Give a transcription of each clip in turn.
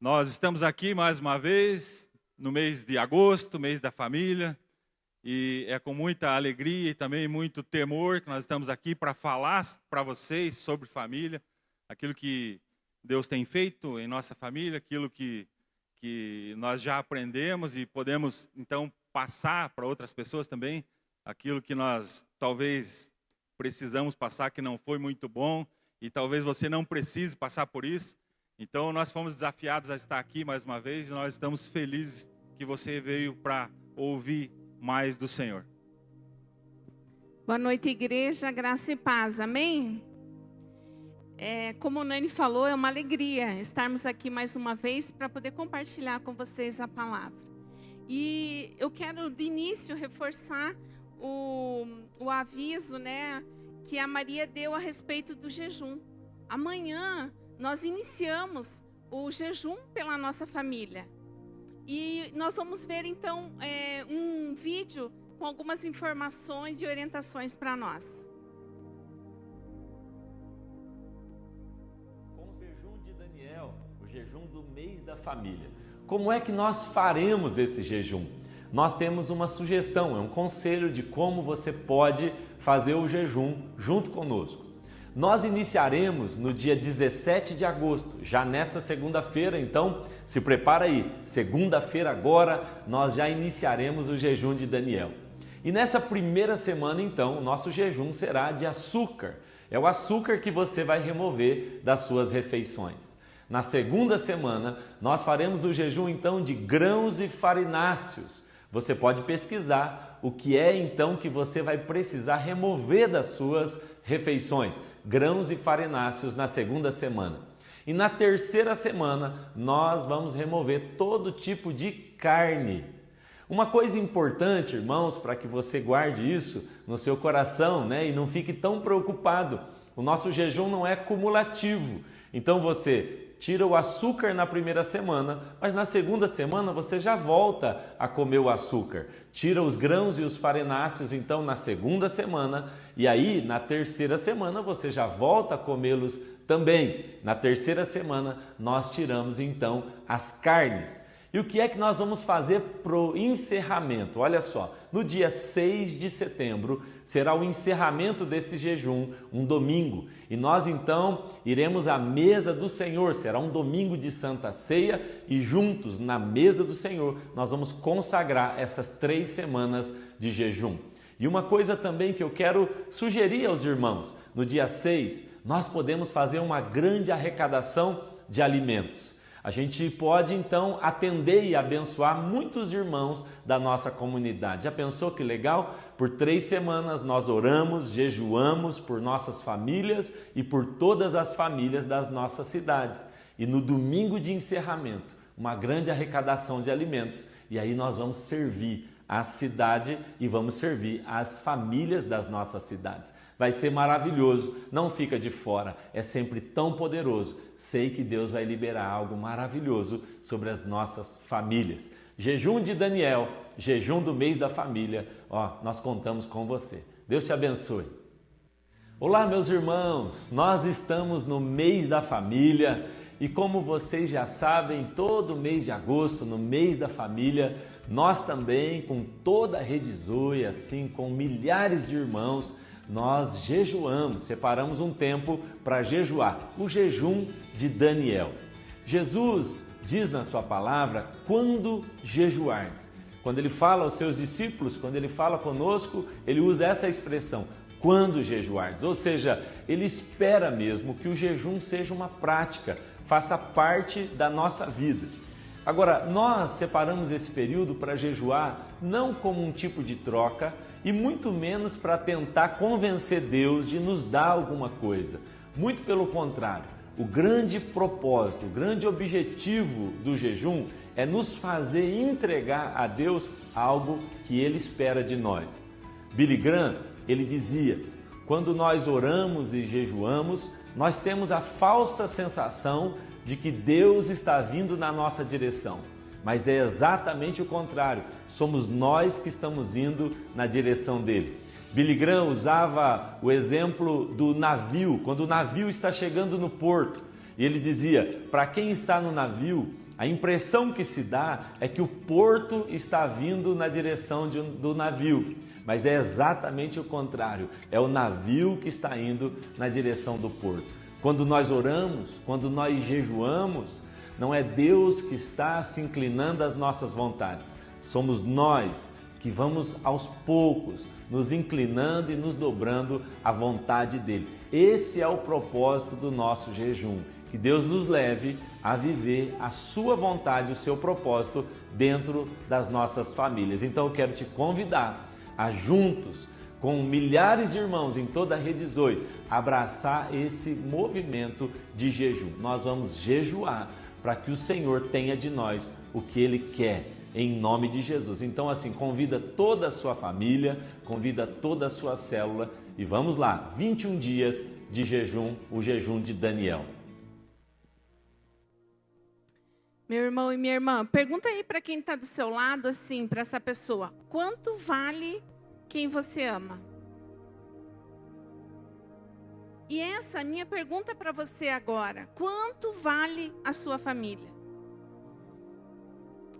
Nós estamos aqui mais uma vez no mês de agosto, mês da família, e é com muita alegria e também muito temor que nós estamos aqui para falar para vocês sobre família, aquilo que Deus tem feito em nossa família, aquilo que nós já aprendemos e podemos então passar para outras pessoas também, aquilo que nós talvez precisamos passar que não foi muito bom e talvez você não precise passar por isso. Então, nós fomos desafiados a estar aqui mais uma vez e nós estamos felizes que você veio para ouvir mais do Senhor. Boa noite, igreja, graça e paz, amém? Como o Nani falou, é uma alegria estarmos aqui mais uma vez para poder compartilhar com vocês a palavra. E eu quero, de início, reforçar o aviso, né, que a Maria deu a respeito do jejum. Amanhã nós iniciamos o jejum pela nossa família. E nós vamos ver, então, um vídeo com algumas informações e orientações para nós. Com o jejum de Daniel, o jejum do mês da família. Como é que nós faremos esse jejum? Nós temos uma sugestão, é um conselho de como você pode fazer o jejum junto conosco. Nós iniciaremos no dia 17 de agosto, já nessa segunda-feira, então se prepara aí, segunda-feira agora nós já iniciaremos o jejum de Daniel. E nessa primeira semana então, o nosso jejum será de açúcar, é o açúcar que você vai remover das suas refeições. Na segunda semana nós faremos o jejum então de grãos e farináceos. Você pode pesquisar o que é então que você vai precisar remover das suas refeições, grãos e farináceos na segunda semana. E na terceira semana nós vamos remover todo tipo de carne. Uma coisa importante, irmãos, para que você guarde isso no seu coração, né, e não fique tão preocupado, o nosso jejum não é cumulativo. Então você tira o açúcar na primeira semana, mas na segunda semana você já volta a comer o açúcar. Tira os grãos e os farináceos então na segunda semana e aí na terceira semana você já volta a comê-los também. Na terceira semana nós tiramos então as carnes. E o que é que nós vamos fazer para o encerramento? Olha só, no dia 6 de setembro será o encerramento desse jejum, um domingo. E nós então iremos à mesa do Senhor, será um domingo de Santa Ceia e juntos na mesa do Senhor nós vamos consagrar essas 3 semanas de jejum. E uma coisa também que eu quero sugerir aos irmãos, no dia 6 nós podemos fazer uma grande arrecadação de alimentos. A gente pode então atender e abençoar muitos irmãos da nossa comunidade. Já pensou que legal? Por 3 semanas nós oramos, jejuamos por nossas famílias e por todas as famílias das nossas cidades. E no domingo de encerramento, uma grande arrecadação de alimentos. E aí nós vamos servir a cidade e vamos servir as famílias das nossas cidades. Vai ser maravilhoso, não fica de fora, é sempre tão poderoso. Sei que Deus vai liberar algo maravilhoso sobre as nossas famílias. Jejum de Daniel, jejum do mês da família, nós contamos com você. Deus te abençoe. Olá, meus irmãos, nós estamos no mês da família e como vocês já sabem, todo mês de agosto, no mês da família, nós também, com toda a Rede Zoe, assim, com milhares de irmãos, nós jejuamos, separamos um tempo para jejuar, o jejum de Daniel. Jesus diz na sua palavra, quando jejuardes. Quando ele fala aos seus discípulos, quando ele fala conosco, ele usa essa expressão, quando jejuardes. Ou seja, ele espera mesmo que o jejum seja uma prática, faça parte da nossa vida. Agora, nós separamos esse período para jejuar não como um tipo de troca e muito menos para tentar convencer Deus de nos dar alguma coisa. Muito pelo contrário, o grande propósito, o grande objetivo do jejum é nos fazer entregar a Deus algo que Ele espera de nós. Billy Graham, ele dizia, quando nós oramos e jejuamos, nós temos a falsa sensação de que Deus está vindo na nossa direção. Mas é exatamente o contrário, somos nós que estamos indo na direção dele. Billy Graham usava o exemplo do navio, quando o navio está chegando no porto E ele dizia, para quem está no navio, a impressão que se dá é que o porto está vindo na direção do navio. Mas é exatamente o contrário, é o navio que está indo na direção do porto. Quando nós oramos, quando nós jejuamos, não é Deus que está se inclinando às nossas vontades. Somos nós que vamos aos poucos nos inclinando e nos dobrando à vontade dele. Esse é o propósito do nosso jejum. Que Deus nos leve a viver a sua vontade, o seu propósito dentro das nossas famílias. Então eu quero te convidar a juntos, com milhares de irmãos em toda a Rede Zoe, abraçar esse movimento de jejum. Nós vamos jejuar para que o Senhor tenha de nós o que Ele quer, em nome de Jesus. Então assim, convida toda a sua família, convida toda a sua célula e vamos lá, 21 dias de jejum, o jejum de Daniel. Meu irmão e minha irmã, pergunta aí para quem está do seu lado, assim, para essa pessoa, quanto vale quem você ama? E essa é a minha pergunta para você agora, quanto vale a sua família?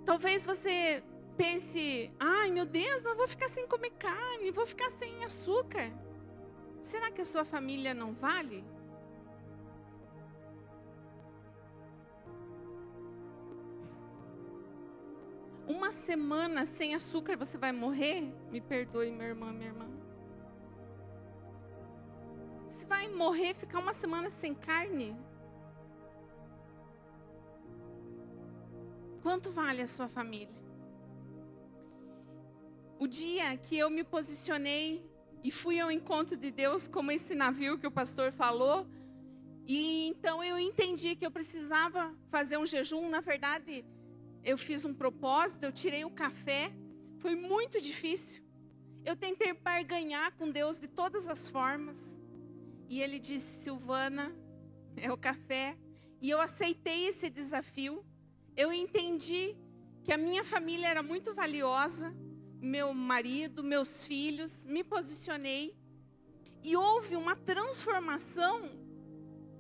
Talvez você pense, ai meu Deus, mas eu vou ficar sem comer carne, vou ficar sem açúcar. Será que a sua família não vale? Uma semana sem açúcar você vai morrer? Me perdoe, meu irmão, minha irmã. Você vai morrer, ficar uma semana sem carne? Quanto vale a sua família? O dia que eu me posicionei e fui ao encontro de Deus, como esse navio que o pastor falou, e então eu entendi que eu precisava fazer um jejum. Na verdade, eu fiz um propósito, eu tirei o café, foi muito difícil. Eu tentei barganhar com Deus de todas as formas. E Ele disse, Silvana, é o café. E eu aceitei esse desafio. Eu entendi que a minha família era muito valiosa, meu marido, meus filhos, me posicionei. E houve uma transformação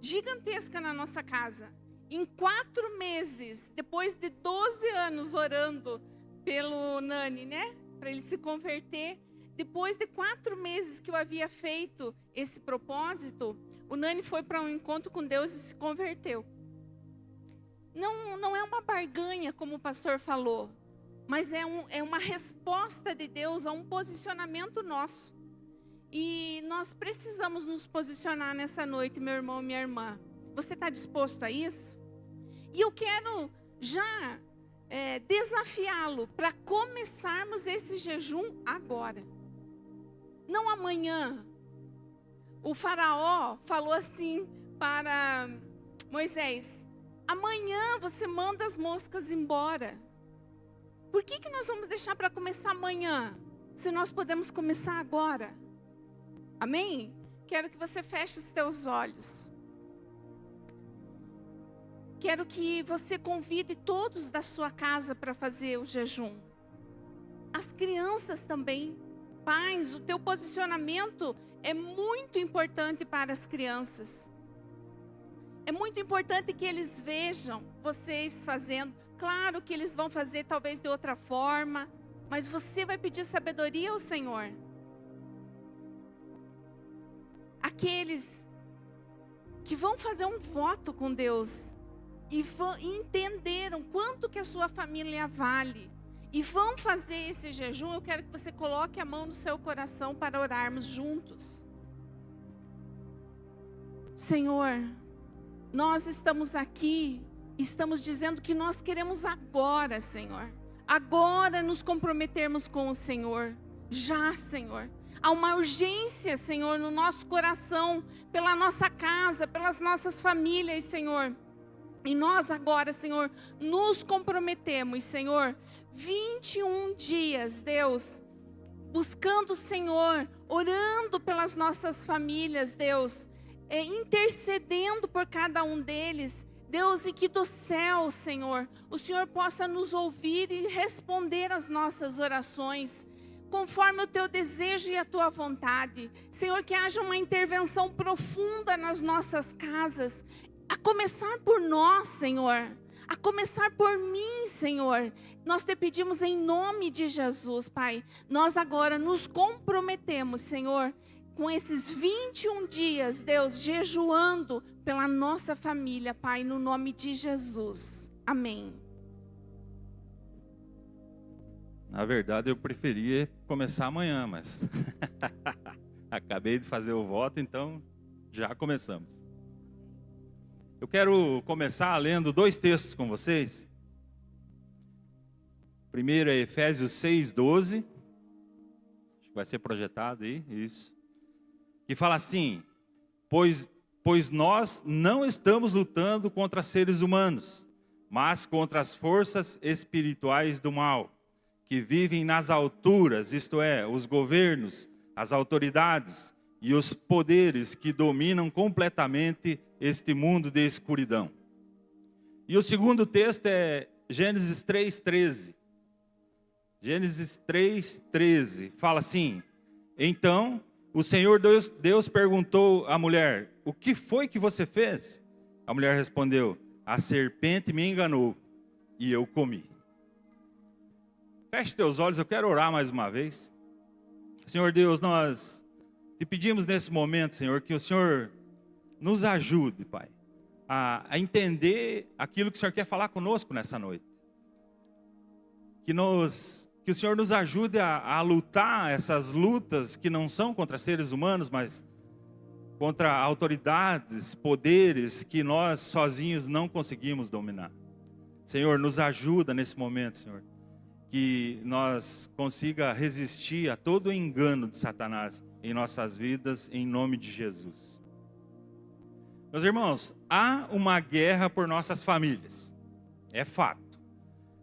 gigantesca na nossa casa. Em 4 meses, depois de 12 anos orando pelo Nani, né? Para ele se converter. Depois de 4 meses que eu havia feito esse propósito, o Nani foi para um encontro com Deus e se converteu. Não é uma barganha, como o pastor falou, mas é uma resposta de Deus a um posicionamento nosso. E nós precisamos nos posicionar nessa noite, meu irmão e minha irmã. Você está disposto a isso? E eu quero já desafiá-lo para começarmos esse jejum agora. Não amanhã. O faraó falou assim para Moisés, amanhã você manda as moscas embora. Por que nós vamos deixar para começar amanhã, se nós podemos começar agora? Amém? Quero que você feche os teus olhos. Quero que você convide todos da sua casa para fazer o jejum. As crianças também. Pais, o teu posicionamento é muito importante para as crianças. É muito importante que eles vejam vocês fazendo. Claro que eles vão fazer talvez de outra forma, mas você vai pedir sabedoria ao Senhor. Aqueles que vão fazer um voto com Deus e entenderam quanto que a sua família vale e vão fazer esse jejum, eu quero que você coloque a mão no seu coração para orarmos juntos. Senhor, nós estamos aqui, estamos dizendo que nós queremos agora, Senhor. Agora nos comprometermos com o Senhor. Já, Senhor. Há uma urgência, Senhor, no nosso coração, pela nossa casa, pelas nossas famílias, Senhor. E nós agora, Senhor, nos comprometemos, Senhor, 21 dias, Deus, buscando o Senhor, orando pelas nossas famílias, Deus, intercedendo por cada um deles, Deus, e que do céu, Senhor, o Senhor possa nos ouvir e responder às nossas orações, conforme o teu desejo e a tua vontade. Senhor, que haja uma intervenção profunda nas nossas casas, A começar por nós, Senhor. A começar por mim, Senhor. Nós te pedimos em nome de Jesus, Pai. Nós agora nos comprometemos, Senhor, com esses 21 dias, Deus, jejuando pela nossa família, Pai, no nome de Jesus. Amém. Na verdade, eu preferia começar amanhã, mas acabei de fazer o voto, então já começamos. Eu quero começar lendo 2 textos com vocês. Primeiro é Efésios 6:12. Acho que vai ser projetado aí, isso. Que fala assim: pois nós não estamos lutando contra seres humanos, mas contra as forças espirituais do mal, que vivem nas alturas, isto é, os governos, as autoridades e os poderes que dominam completamente este mundo de escuridão. E o segundo texto é Gênesis 3:13. Gênesis 3:13 fala assim: então o Senhor Deus perguntou à mulher: o que foi que você fez? A mulher respondeu: a serpente me enganou e eu comi. Feche teus olhos, eu quero orar mais uma vez. Senhor Deus, nós te pedimos nesse momento, Senhor, que o Senhor nos ajude, Pai, a entender aquilo que o Senhor quer falar conosco nessa noite. Que o Senhor nos ajude a lutar essas lutas que não são contra seres humanos, mas contra autoridades, poderes que nós sozinhos não conseguimos dominar. Senhor, nos ajuda nesse momento, Senhor, que nós consiga resistir a todo o engano de Satanás em nossas vidas, em nome de Jesus. Meus irmãos, há uma guerra por nossas famílias, é fato.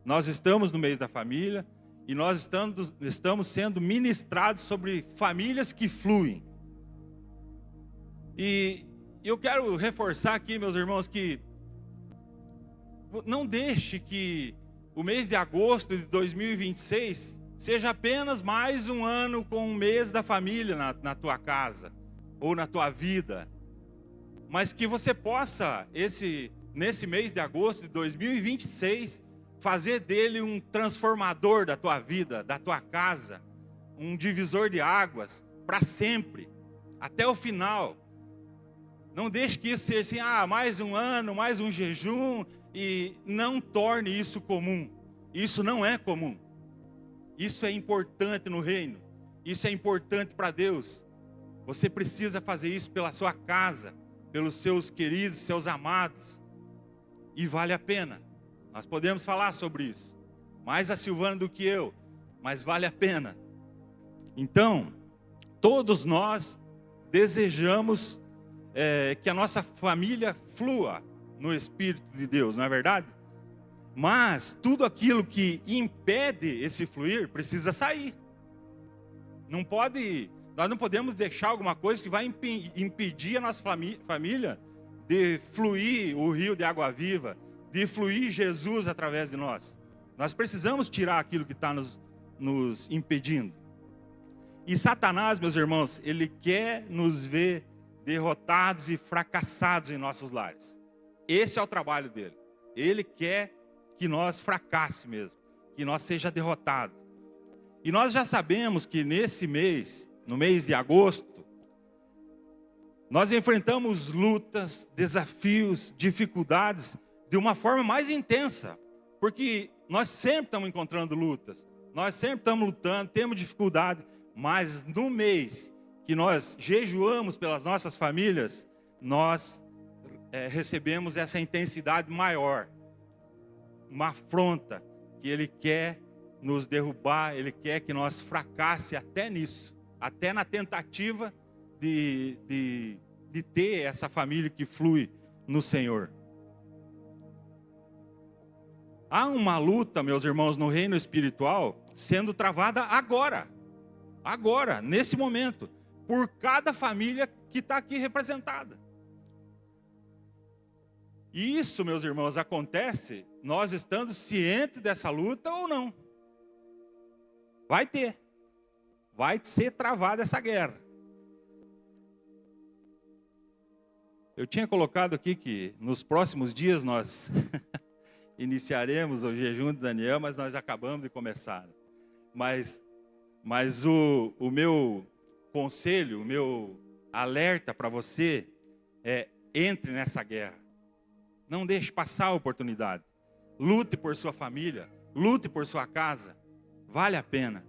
Nós estamos no mês da família e nós estamos sendo ministrados sobre famílias que fluem. E eu quero reforçar aqui, meus irmãos, que não deixe que o mês de agosto de 2026 seja apenas mais um ano com um mês da família na tua casa ou na tua vida. Mas que você possa, nesse mês de agosto de 2026, fazer dele um transformador da tua vida, da tua casa, um divisor de águas, para sempre, até o final. Não deixe que isso seja assim, mais um ano, mais um jejum, e não torne isso comum. Isso não é comum. Isso é importante no reino. Isso é importante para Deus. Você precisa fazer isso pela sua casa, pelos seus queridos, seus amados. E vale a pena. Nós podemos falar sobre isso. Mais a Silvana do que eu, mas vale a pena. Então, todos nós desejamos que a nossa família flua no Espírito de Deus, não é verdade? Mas tudo aquilo que impede esse fluir precisa sair. Nós não podemos deixar alguma coisa que vai impedir a nossa família de fluir o rio de água viva, de fluir Jesus através de nós. Nós precisamos tirar aquilo que está nos impedindo. E Satanás, meus irmãos, ele quer nos ver derrotados e fracassados em nossos lares. Esse é o trabalho dele. Ele quer que nós fracasse mesmo, que nós seja derrotado. E nós já sabemos que nesse mês, no mês de agosto, nós enfrentamos lutas, desafios, dificuldades de uma forma mais intensa, porque nós sempre estamos encontrando lutas, nós sempre estamos lutando, temos dificuldade, mas no mês que nós jejuamos pelas nossas famílias, nós recebemos essa intensidade maior, uma afronta que ele quer nos derrubar, ele quer que nós fracasse até nisso, até na tentativa de ter essa família que flui no Senhor. Há uma luta, meus irmãos, no reino espiritual, sendo travada agora, nesse momento, por cada família que está aqui representada. E isso, meus irmãos, acontece nós estando cientes dessa luta ou não. Vai ser travada essa guerra. Eu tinha colocado aqui que nos próximos dias nós iniciaremos o jejum de Daniel, mas nós acabamos de começar. Mas o meu conselho, o meu alerta para você é: entre nessa guerra. Não deixe passar a oportunidade. Lute por sua família, lute por sua casa. Vale a pena.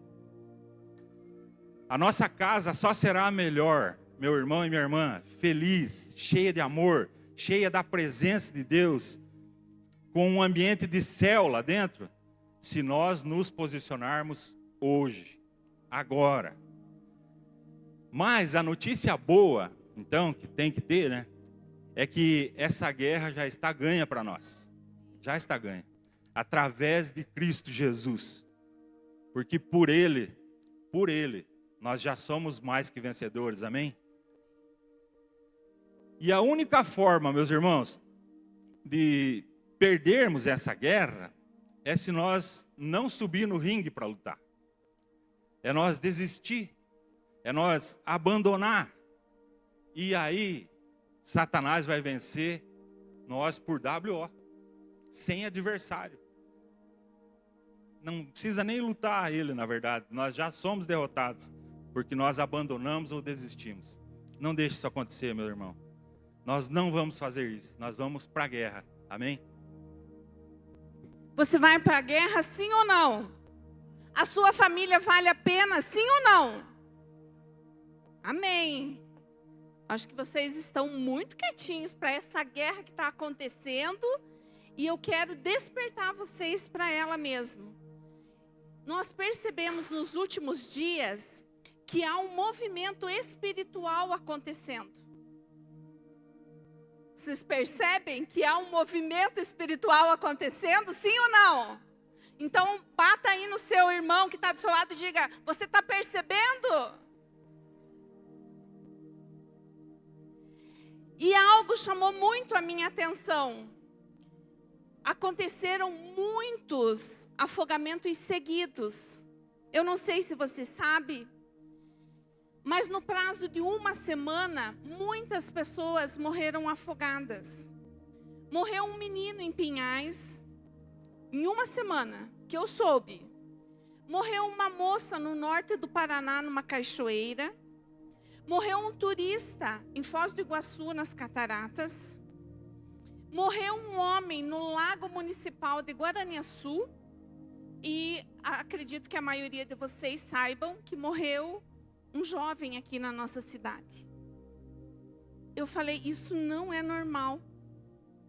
A nossa casa só será melhor, meu irmão e minha irmã, feliz, cheia de amor, cheia da presença de Deus, com um ambiente de céu lá dentro, se nós nos posicionarmos hoje, agora. Mas a notícia boa, então, que tem que ter, né, é que essa guerra já está ganha para nós. Já está ganha. Através de Cristo Jesus. Porque por Ele, nós já somos mais que vencedores, amém? E a única forma, meus irmãos, de perdermos essa guerra é se nós não subir no ringue para lutar. É nós desistir, é nós abandonar. E aí, Satanás vai vencer nós por WO, sem adversário. Não precisa nem lutar ele, na verdade. Nós já somos derrotados, porque nós abandonamos ou desistimos. Não deixe isso acontecer, meu irmão. Nós não vamos fazer isso. Nós vamos para a guerra. Amém? Você vai para a guerra, sim ou não? A sua família vale a pena, sim ou não? Amém. Acho que vocês estão muito quietinhos para essa guerra que está acontecendo. E eu quero despertar vocês para ela mesmo. Nós percebemos nos últimos dias que há um movimento espiritual acontecendo. Vocês percebem que há um movimento espiritual acontecendo, sim ou não? Então, bata aí no seu irmão que está do seu lado e diga: você está percebendo? E algo chamou muito a minha atenção. Aconteceram muitos afogamentos seguidos. Eu não sei se você sabe, mas no prazo de uma semana, muitas pessoas morreram afogadas. Morreu um menino em Pinhais, em uma semana, que eu soube. Morreu uma moça no norte do Paraná, numa cachoeira. Morreu um turista em Foz do Iguaçu, nas Cataratas. Morreu um homem no Lago Municipal de Guaraniaçu. E acredito que a maioria de vocês saibam que morreu um jovem aqui na nossa cidade. Eu falei, isso não é normal.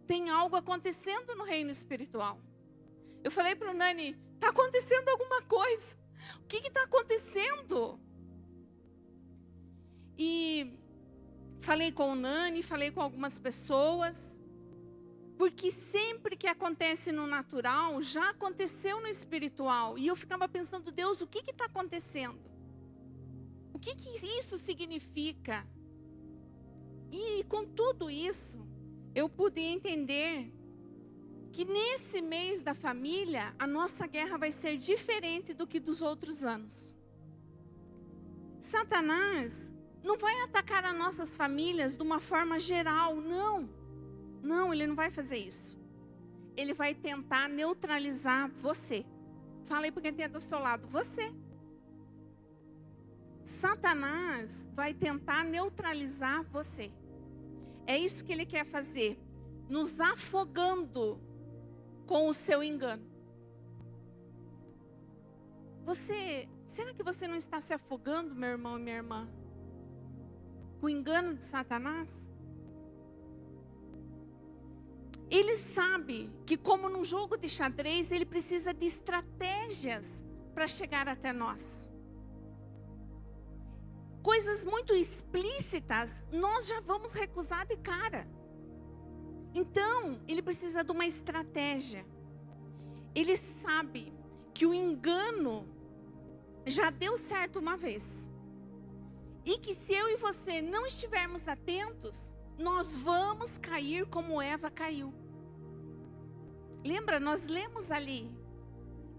Tem algo acontecendo no reino espiritual. Eu falei para o Nani, está acontecendo alguma coisa. O que está acontecendo? E falei com o Nani, falei com algumas pessoas. Porque sempre que acontece no natural, já aconteceu no espiritual. E eu ficava pensando, Deus, o que está acontecendo? O que isso significa? E com tudo isso, eu pude entender que nesse mês da família, a nossa guerra vai ser diferente do que dos outros anos. Satanás não vai atacar as nossas famílias de uma forma geral, não. Não, ele não vai fazer isso. Ele vai tentar neutralizar você. Fala aí para quem tem do seu lado, você. Satanás vai tentar neutralizar você. É isso que ele quer fazer, nos afogando com o seu engano. Será que você não está se afogando, meu irmão e minha irmã, com o engano de Satanás? Ele sabe que, como num jogo de xadrez, ele precisa de estratégias para chegar até nós. Coisas muito explícitas, nós já vamos recusar de cara. Então, ele precisa de uma estratégia. Ele sabe que o engano já deu certo uma vez. E que se eu e você não estivermos atentos, nós vamos cair como Eva caiu. Lembra, nós lemos ali.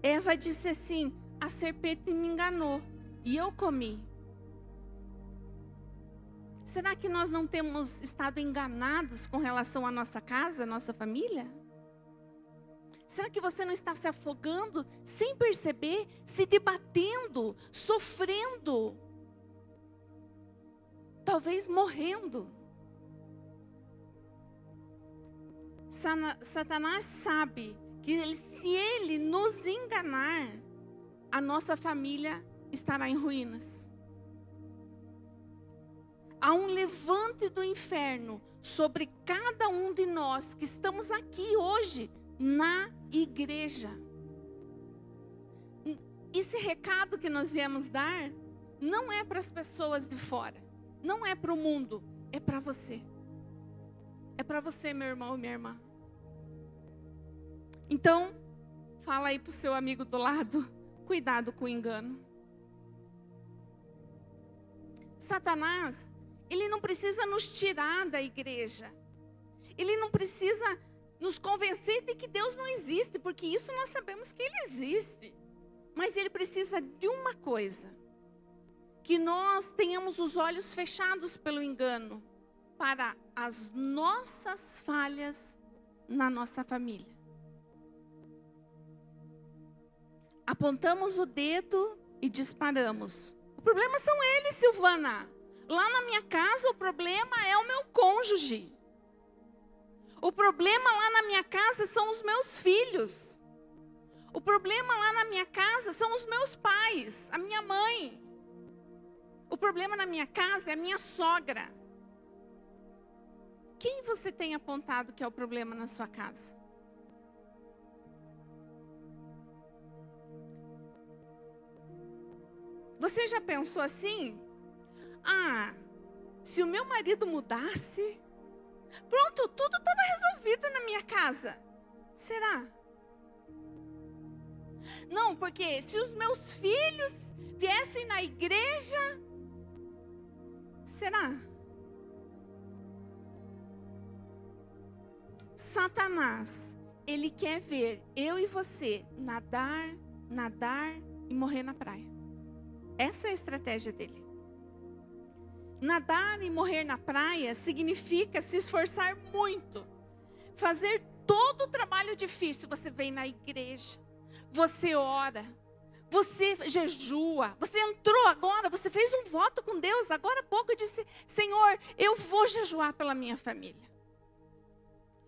Eva disse assim, a serpente me enganou e eu comi. Será que nós não temos estado enganados com relação à nossa casa, à nossa família? Será que você não está se afogando sem perceber, se debatendo, sofrendo, talvez morrendo? Satanás sabe que se ele nos enganar, a nossa família estará em ruínas. Há um levante do inferno sobre cada um de nós que estamos aqui hoje na igreja. Esse recado que nós viemos dar não é para as pessoas de fora, não é para o mundo, é para você. É para você, meu irmão e minha irmã. Então, fala aí para o seu amigo do lado, cuidado com o engano. Satanás, ele não precisa nos tirar da igreja. Ele não precisa nos convencer de que Deus não existe, porque isso nós sabemos que Ele existe. Mas Ele precisa de uma coisa: que nós tenhamos os olhos fechados pelo engano para as nossas falhas na nossa família. Apontamos o dedo e disparamos. O problema são eles, Silvana. Lá na minha casa o problema é o meu cônjuge. O problema lá na minha casa são os meus filhos. O problema lá na minha casa são os meus pais, a minha mãe. O problema na minha casa é a minha sogra. Quem você tem apontado que é o problema na sua casa? Você já pensou assim? Ah, se o meu marido mudasse, pronto, tudo estava resolvido na minha casa. Será? Não, porque se os meus filhos viessem na igreja, será? Satanás, ele quer ver eu e você nadar e morrer na praia. Essa é a estratégia dele. Nadar e morrer na praia significa se esforçar muito, fazer todo o trabalho difícil. Você vem na igreja, você ora, você jejua, você entrou agora, você fez um voto com Deus agora há pouco e disse: Senhor, eu vou jejuar pela minha família.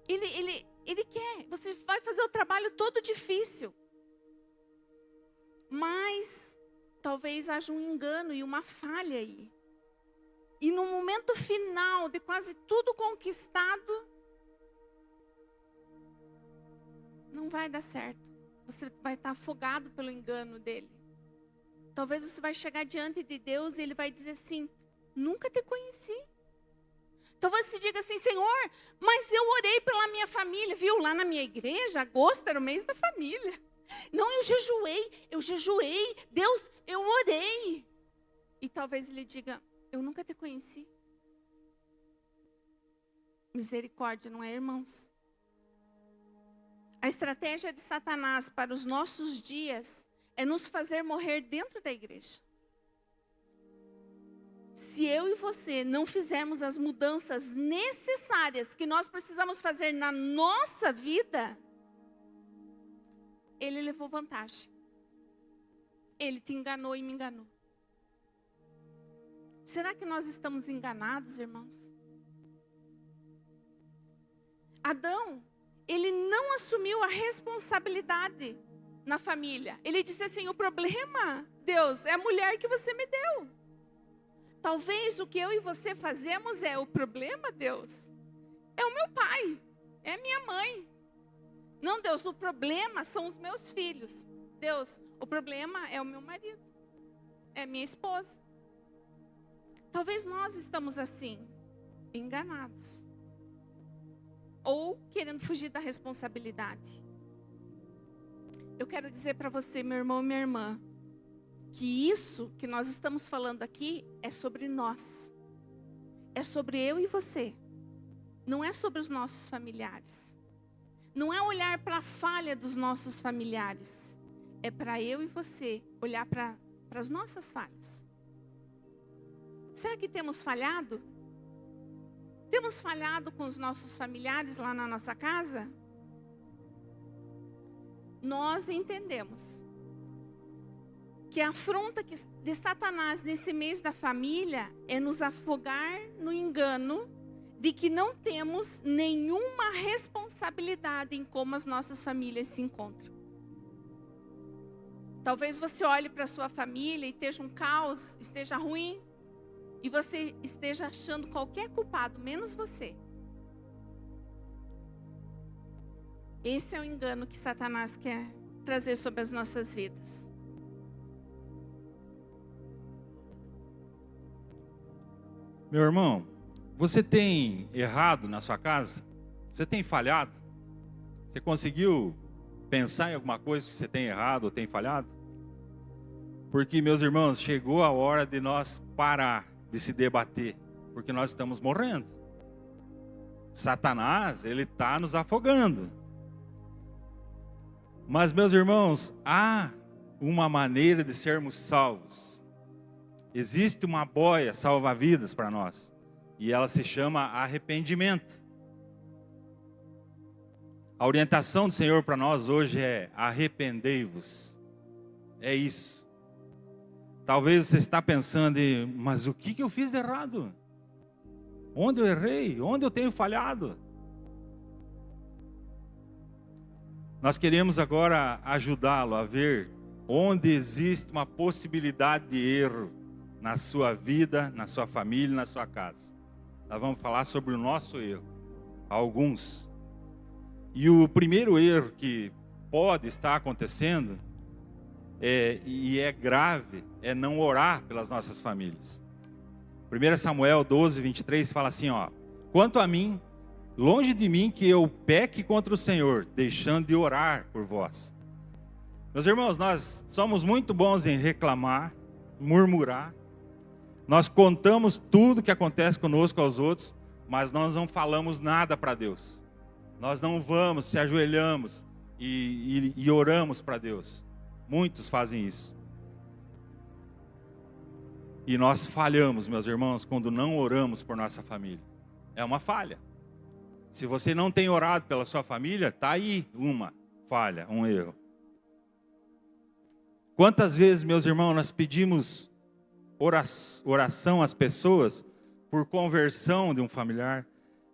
Ele quer, você vai fazer o trabalho todo difícil. Mas talvez haja um engano e uma falha aí. E no momento final de quase tudo conquistado, não vai dar certo. Você vai estar afogado pelo engano dele. Talvez você vai chegar diante de Deus e Ele vai dizer assim: nunca te conheci. Talvez você diga assim: Senhor, mas eu orei pela minha família. Viu, lá na minha igreja, agosto era o mês da família. Não, eu jejuei. Deus, eu orei. E talvez Ele diga: eu nunca te conheci. Misericórdia, não é, irmãos? A estratégia de Satanás para os nossos dias é nos fazer morrer dentro da igreja. Se eu e você não fizermos as mudanças necessárias que nós precisamos fazer na nossa vida, ele levou vantagem. Ele te enganou e me enganou. Será que nós estamos enganados, irmãos? Adão, ele não assumiu a responsabilidade na família. Ele disse assim: o problema, Deus, é a mulher que você me deu. Talvez o que eu e você fazemos é: o problema, Deus, é o meu pai, é a minha mãe. Não, Deus, o problema são os meus filhos. Deus, o problema é o meu marido, é a minha esposa. Talvez nós estamos assim, enganados. Ou querendo fugir da responsabilidade. Eu quero dizer para você, meu irmão e minha irmã, que isso que nós estamos falando aqui é sobre nós. É sobre eu e você. Não é sobre os nossos familiares. Não é olhar para a falha dos nossos familiares. É para eu e você olhar para as nossas falhas. Será que temos falhado? Temos falhado com os nossos familiares lá na nossa casa? Nós entendemos que a afronta de Satanás nesse mês da família é nos afogar no engano de que não temos nenhuma responsabilidade em como as nossas famílias se encontram. Talvez você olhe para a sua família e esteja um caos, esteja ruim, e você esteja achando qualquer culpado, menos você. Esse é o engano que Satanás quer trazer sobre as nossas vidas. Meu irmão, você tem errado na sua casa? Você tem falhado? Você conseguiu pensar em alguma coisa que você tem errado ou tem falhado? Porque, meus irmãos, chegou a hora de nós parar de se debater, porque nós estamos morrendo. Satanás, ele está nos afogando. Mas, meus irmãos, há uma maneira de sermos salvos. Existe uma boia salva-vidas para nós, e ela se chama arrependimento. A orientação do Senhor para nós hoje é: arrependei-vos. É isso. Talvez você está pensando, mas o que eu fiz de errado? Onde eu errei? Onde eu tenho falhado? Nós queremos agora ajudá-lo a ver onde existe uma possibilidade de erro na sua vida, na sua família, na sua casa. Nós vamos falar sobre o nosso erro, alguns. E o primeiro erro que pode estar acontecendo, e é grave, é não orar pelas nossas famílias. 1 Samuel 12, 23 fala assim, ó: quanto a mim, longe de mim que eu peque contra o Senhor, deixando de orar por vós. Meus irmãos, nós somos muito bons em reclamar, murmurar. Nós contamos tudo que acontece conosco aos outros, mas nós não falamos nada para Deus. Nós não vamos, se ajoelhamos e oramos para Deus. Muitos fazem isso. E nós falhamos, meus irmãos, quando não oramos por nossa família. É uma falha. Se você não tem orado pela sua família, está aí uma falha, um erro. Quantas vezes, meus irmãos, nós pedimos oração às pessoas por conversão de um familiar,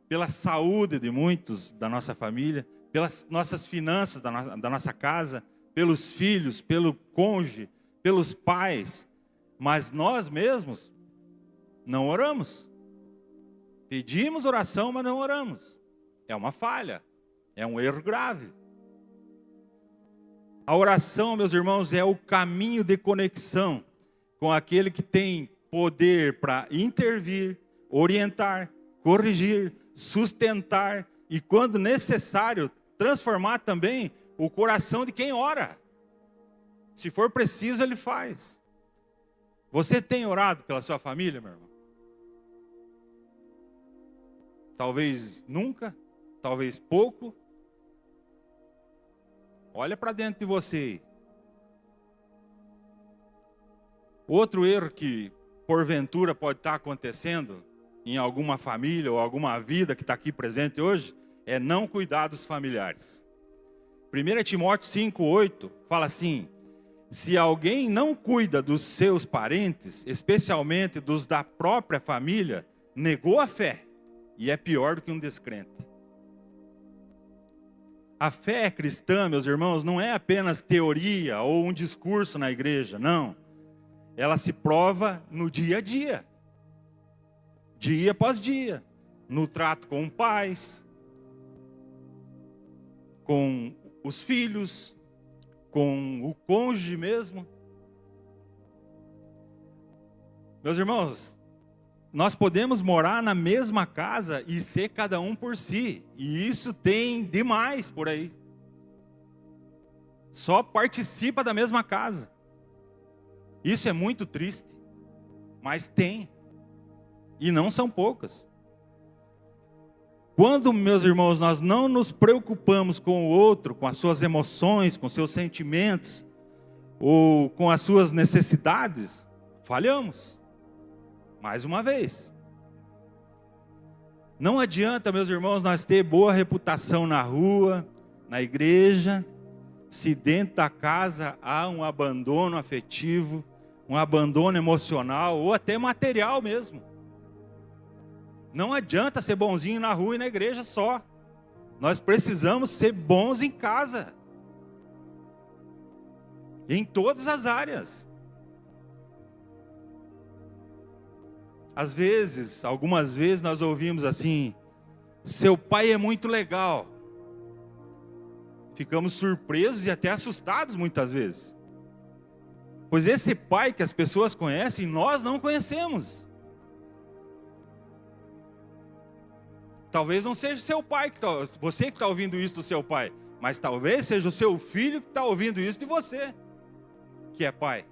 pela saúde de muitos da nossa família, pelas nossas finanças da nossa casa, pelos filhos, pelo cônjuge, pelos pais, mas nós mesmos não oramos. Pedimos oração, mas não oramos. É uma falha, é um erro grave. A oração, meus irmãos, é o caminho de conexão com aquele que tem poder para intervir, orientar, corrigir, sustentar e, quando necessário, transformar também o coração de quem ora. Se for preciso, ele faz. Você tem orado pela sua família, meu irmão? Talvez nunca, talvez pouco. Olha para dentro de você. Outro erro que, porventura, pode estar acontecendo em alguma família ou alguma vida que está aqui presente hoje, é não cuidar dos familiares. 1 Timóteo 5:8 fala assim: se alguém não cuida dos seus parentes, especialmente dos da própria família, negou a fé e é pior do que um descrente. A fé cristã, meus irmãos, não é apenas teoria ou um discurso na igreja, não. Ela se prova no dia a dia. Dia após dia. No trato com pais, com os filhos, com o cônjuge mesmo. Meus irmãos, nós podemos morar na mesma casa e ser cada um por si. E isso tem demais por aí. Só participa da mesma casa. Isso é muito triste. Mas tem. E não são poucas. Quando, meus irmãos, nós não nos preocupamos com o outro, com as suas emoções, com seus sentimentos, ou com as suas necessidades, falhamos. Mais uma vez. Não adianta, meus irmãos, nós ter boa reputação na rua, na igreja, se dentro da casa há um abandono afetivo, um abandono emocional ou até material mesmo. Não adianta ser bonzinho na rua e na igreja só. Nós precisamos ser bons em casa. Em todas as áreas. Às vezes, algumas vezes nós ouvimos assim: seu pai é muito legal. Ficamos surpresos e até assustados muitas vezes. Pois esse pai que as pessoas conhecem, nós não conhecemos. Talvez não seja seu pai, você que está ouvindo isso do seu pai, mas talvez seja o seu filho que está ouvindo isso de você, que é pai.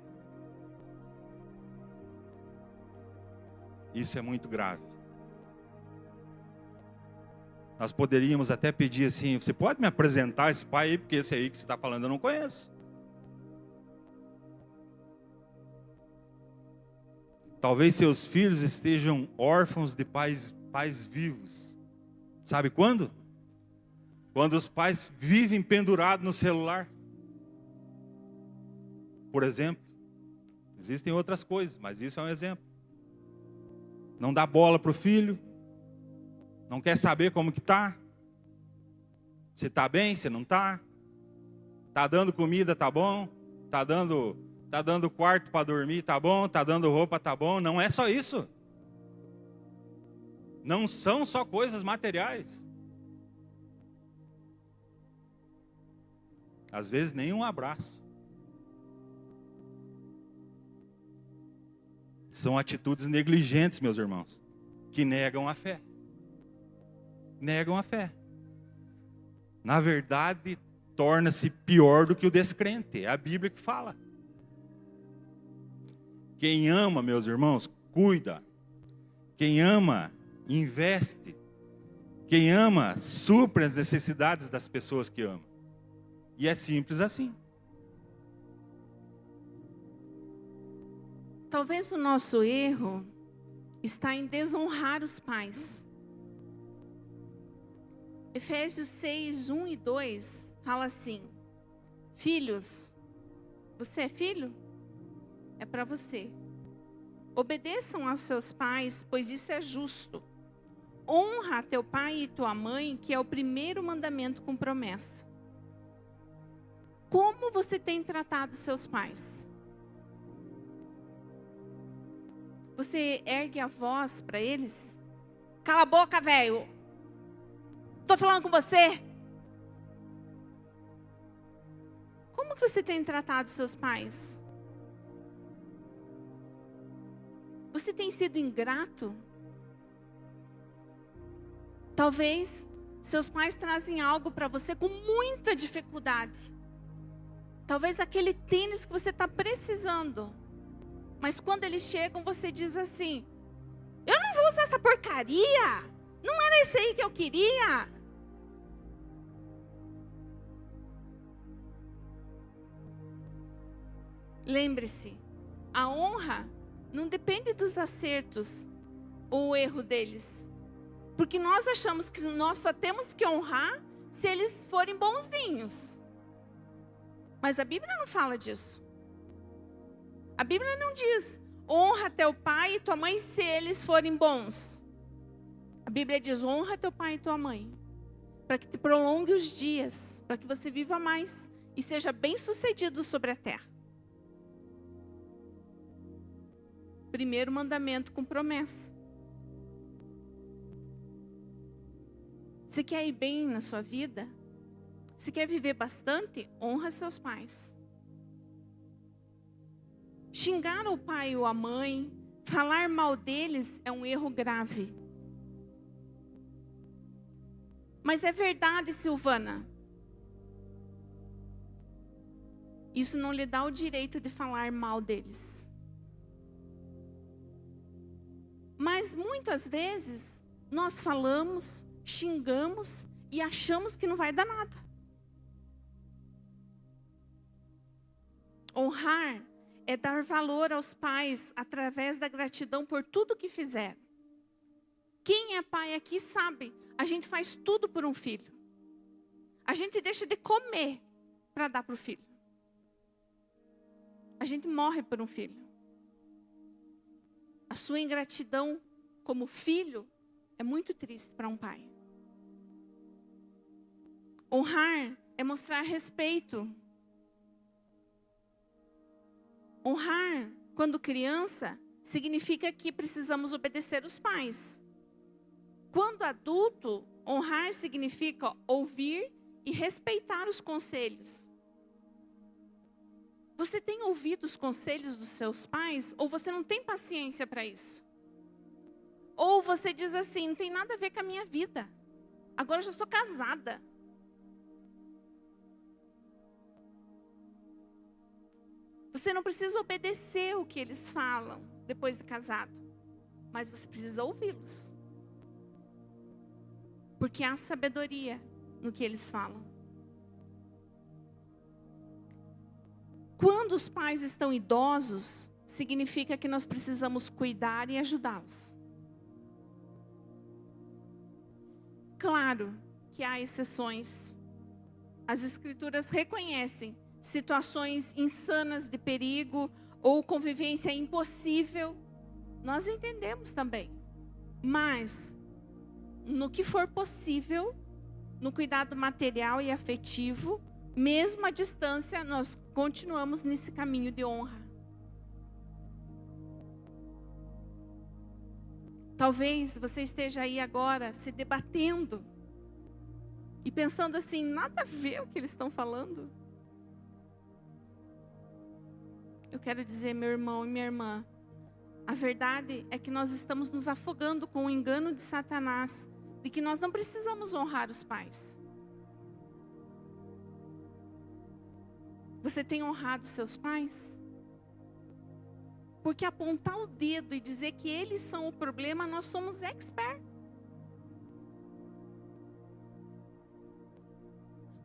Isso é muito grave. Nós poderíamos até pedir assim: você pode me apresentar esse pai aí, porque esse aí que você está falando eu não conheço. Talvez seus filhos estejam órfãos de pais vivos. Sabe quando? Quando os pais vivem pendurados no celular. Por exemplo. Existem outras coisas, mas isso é um exemplo. Não dá bola para o filho. Não quer saber como que está. Se está bem, se não está. Está dando comida, está bom. Está dando quarto para dormir, está bom. Está dando roupa, está bom. Não é só isso. Não são só coisas materiais. Às vezes nem um abraço. São atitudes negligentes, meus irmãos, que negam a fé. Negam a fé. Na verdade, torna-se pior do que o descrente. É a Bíblia que fala. Quem ama, meus irmãos, cuida. Quem ama, investe. Quem ama, supre as necessidades das pessoas que ama. E é simples assim. Talvez o nosso erro está em desonrar os pais. Efésios 6, 1 e 2 fala assim: filhos, você é filho? É para você. Obedeçam aos seus pais, pois isso é justo. Honra teu pai e tua mãe, que é o primeiro mandamento com promessa. Como você tem tratado seus pais? Você ergue a voz para eles? Cala a boca, velho. Estou falando com você. Como que você tem tratado seus pais? Você tem sido ingrato? Talvez seus pais trazem algo para você com muita dificuldade. Talvez aquele tênis que você está precisando. Mas quando eles chegam, você diz assim: eu não vou usar essa porcaria. Não era esse aí que eu queria. Lembre-se, a honra não depende dos acertos ou o erro deles. Porque nós achamos que nós só temos que honrar se eles forem bonzinhos. Mas a Bíblia não fala disso. A Bíblia não diz: honra teu pai e tua mãe se eles forem bons. A Bíblia diz: honra teu pai e tua mãe, para que te prolongue os dias, para que você viva mais e seja bem-sucedido sobre a terra. Primeiro mandamento com promessa. Você quer ir bem na sua vida? Se quer viver bastante, honra seus pais. Xingar o pai ou a mãe, falar mal deles é um erro grave. Mas é verdade, Silvana. Isso não lhe dá o direito de falar mal deles. Mas muitas vezes nós falamos, xingamos e achamos que não vai dar nada. Honrar é dar valor aos pais através da gratidão por tudo que fizeram. Quem é pai aqui sabe, a gente faz tudo por um filho. A gente deixa de comer para dar para o filho. A gente morre por um filho. A sua ingratidão como filho é muito triste para um pai. Honrar é mostrar respeito. Honrar, quando criança, significa que precisamos obedecer os pais. Quando adulto, honrar significa ouvir e respeitar os conselhos. Você tem ouvido os conselhos dos seus pais ou você não tem paciência para isso? Ou você diz assim, não tem nada a ver com a minha vida. Agora eu já sou casada. Você não precisa obedecer o que eles falam depois de casado. Mas você precisa ouvi-los. Porque há sabedoria no que eles falam. Quando os pais estão idosos, significa que nós precisamos cuidar e ajudá-los. Claro que há exceções. As escrituras reconhecem situações insanas de perigo ou convivência impossível. Nós entendemos também. Mas, no que for possível, no cuidado material e afetivo, mesmo à distância, nós continuamos nesse caminho de honra. Talvez você esteja aí agora se debatendo e pensando assim, nada a ver o que eles estão falando. Eu quero dizer, meu irmão e minha irmã, a verdade é que nós estamos nos afogando com o engano de Satanás, de que nós não precisamos honrar os pais. Você tem honrado seus pais? Porque apontar o dedo e dizer que eles são o problema, nós somos expert.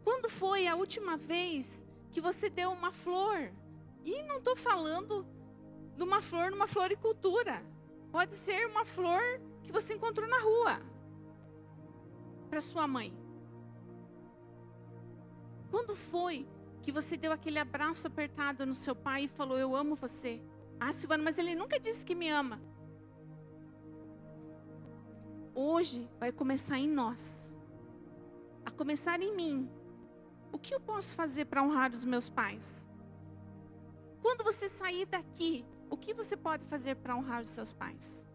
Quando foi a última vez que você deu uma flor? E não estou falando de uma flor numa floricultura. Pode ser uma flor que você encontrou na rua. Para sua mãe. Quando foi que você deu aquele abraço apertado no seu pai e falou, eu amo você? Ah, Silvana, mas ele nunca disse que me ama. Hoje vai começar em nós. A começar em mim. O que eu posso fazer para honrar os meus pais? Quando você sair daqui, o que você pode fazer para honrar os seus pais?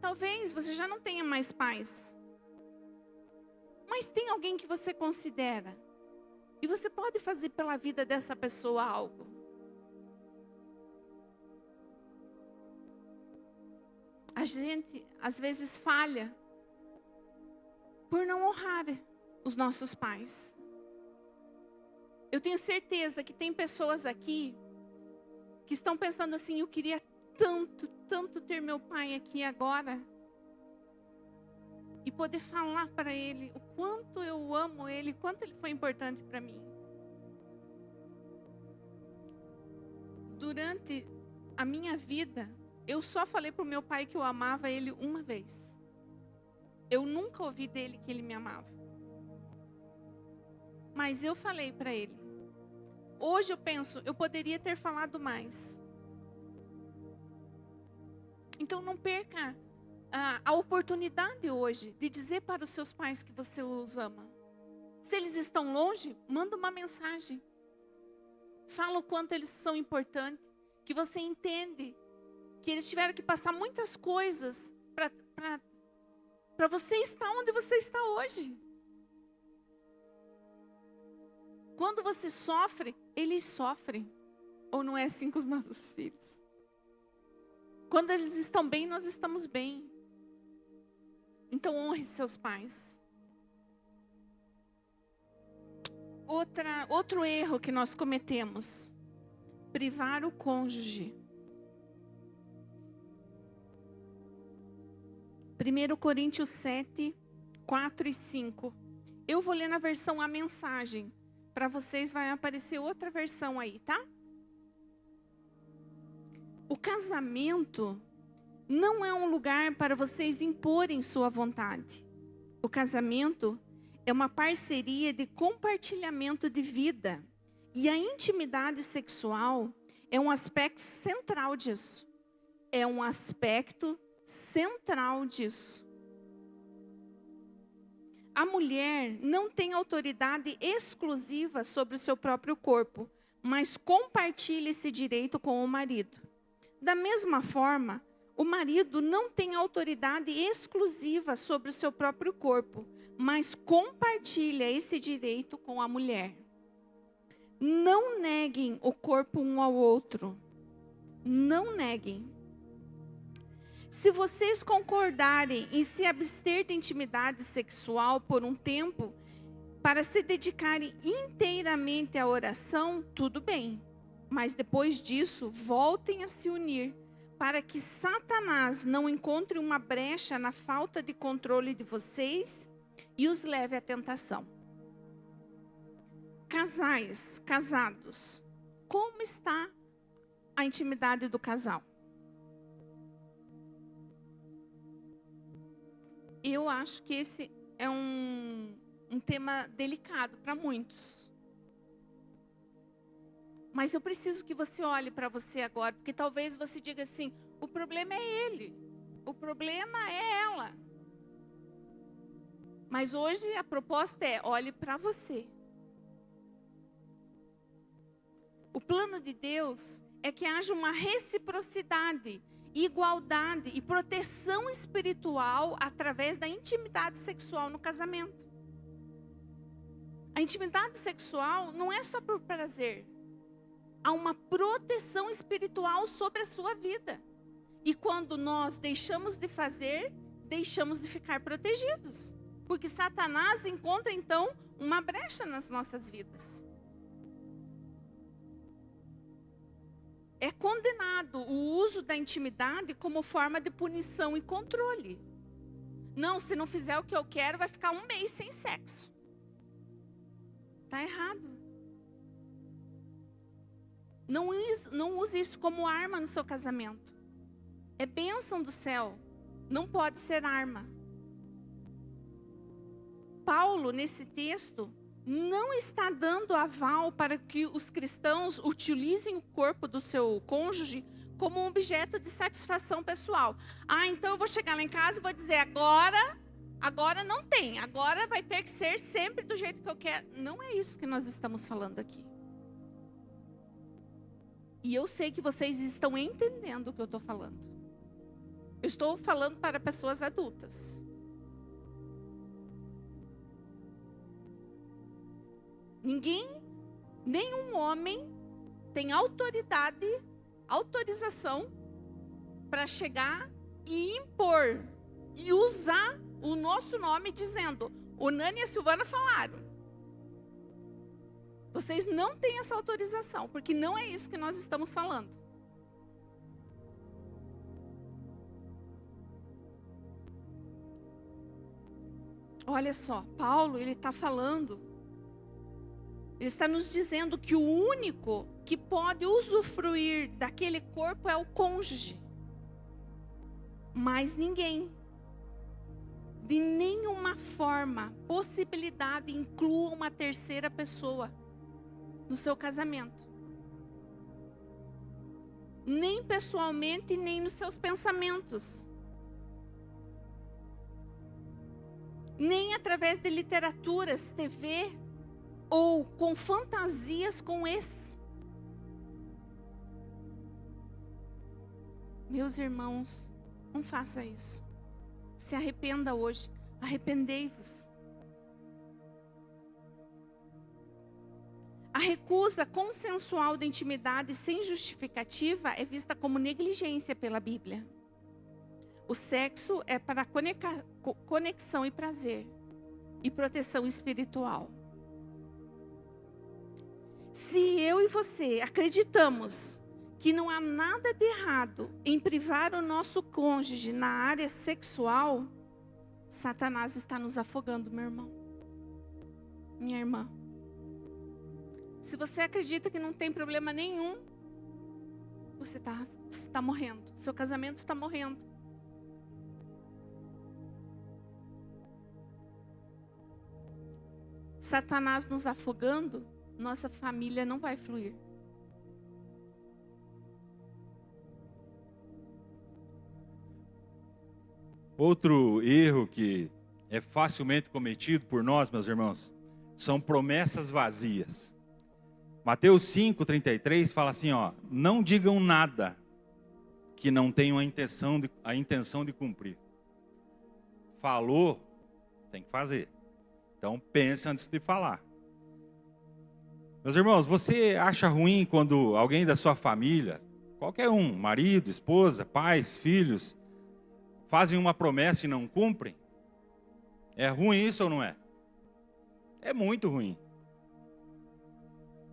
Talvez você já não tenha mais pais. Mas tem alguém que você considera. E você pode fazer pela vida dessa pessoa algo. A gente, às vezes, falha por não honrar os nossos pais. Eu tenho certeza que tem pessoas aqui que estão pensando assim, eu queria tanto, tanto ter meu pai aqui agora. E poder falar para ele o quanto eu amo ele, quanto ele foi importante para mim. Durante a minha vida, eu só falei para o meu pai que eu amava ele uma vez. Eu nunca ouvi dele que ele me amava. Mas eu falei para ele. Hoje eu penso, eu poderia ter falado mais. Então não perca a oportunidade hoje de dizer para os seus pais que você os ama. Se eles estão longe, manda uma mensagem. Fala o quanto eles são importantes, que você entende que eles tiveram que passar muitas coisas para você estar onde você está hoje. Quando você sofre, eles sofrem. Ou não é assim com os nossos filhos? Quando eles estão bem, nós estamos bem. Então honre seus pais. Outro erro que nós cometemos. Privar o cônjuge. 1 Coríntios 7, 4 e 5. Eu vou ler na versão A Mensagem. Para vocês vai aparecer outra versão aí, tá? O casamento não é um lugar para vocês imporem sua vontade. O casamento é uma parceria de compartilhamento de vida. E a intimidade sexual é um aspecto central disso. É um aspecto central disso. A mulher não tem autoridade exclusiva sobre o seu próprio corpo, mas compartilha esse direito com o marido. Da mesma forma, o marido não tem autoridade exclusiva sobre o seu próprio corpo, mas compartilha esse direito com a mulher. Não neguem o corpo um ao outro. Não neguem. Se vocês concordarem em se abster de intimidade sexual por um tempo, para se dedicarem inteiramente à oração, tudo bem. Mas depois disso, voltem a se unir, para que Satanás não encontre uma brecha na falta de controle de vocês e os leve à tentação. Casais, casados, como está a intimidade do casal? Eu acho que esse é um tema delicado para muitos. Mas eu preciso que você olhe para você agora, porque talvez você diga assim, o problema é ele, o problema é ela. Mas hoje a proposta é, olhe para você. O plano de Deus é que haja uma reciprocidade, igualdade e proteção espiritual através da intimidade sexual no casamento. A intimidade sexual não é só por prazer. Há uma proteção espiritual sobre a sua vida. E quando nós deixamos de fazer, deixamos de ficar protegidos. Porque Satanás encontra então uma brecha nas nossas vidas. É condenado o uso da intimidade como forma de punição e controle. Não, se não fizer o que eu quero, vai ficar um mês sem sexo. Está errado. Não use isso como arma no seu casamento. É bênção do céu. Não pode ser arma. Paulo, nesse texto, não está dando aval para que os cristãos utilizem o corpo do seu cônjuge como um objeto de satisfação pessoal. Ah, então eu vou chegar lá em casa e vou dizer, agora não tem, agora vai ter que ser sempre do jeito que eu quero. Não é isso que nós estamos falando aqui. E eu sei que vocês estão entendendo o que eu estou falando. Eu estou falando para pessoas adultas. Nenhum homem tem autorização para chegar e impor e usar o nosso nome dizendo, o Nani e a Silvana falaram. Vocês não têm essa autorização, porque não é isso que nós estamos falando. Olha só, Paulo, ele está falando, ele está nos dizendo que o único que pode usufruir daquele corpo é o cônjuge. Mais ninguém. De nenhuma forma, possibilidade inclua uma terceira pessoa no seu casamento. Nem pessoalmente, nem nos seus pensamentos. Nem através de literaturas, TV, ou com fantasias com esse. Meus irmãos, não faça isso. Se arrependa hoje. Arrependei-vos. A recusa consensual da intimidade sem justificativa é vista como negligência pela Bíblia. O sexo é para conexão e prazer e proteção espiritual. Se eu e você acreditamos que não há nada de errado em privar o nosso cônjuge na área sexual, Satanás está nos afogando, meu irmão, minha irmã. Se você acredita que não tem problema nenhum, você está morrendo. Seu casamento está morrendo. Satanás nos afogando, nossa família não vai fluir. Outro erro que é facilmente cometido por nós, meus irmãos, são promessas vazias. Mateus 5:33 fala assim, ó: não digam nada que não tenham a intenção de cumprir. Falou, tem que fazer. Então pense antes de falar. Meus irmãos, você acha ruim quando alguém da sua família, qualquer um, marido, esposa, pais, filhos, fazem uma promessa e não cumprem? É ruim isso ou não é? É muito ruim.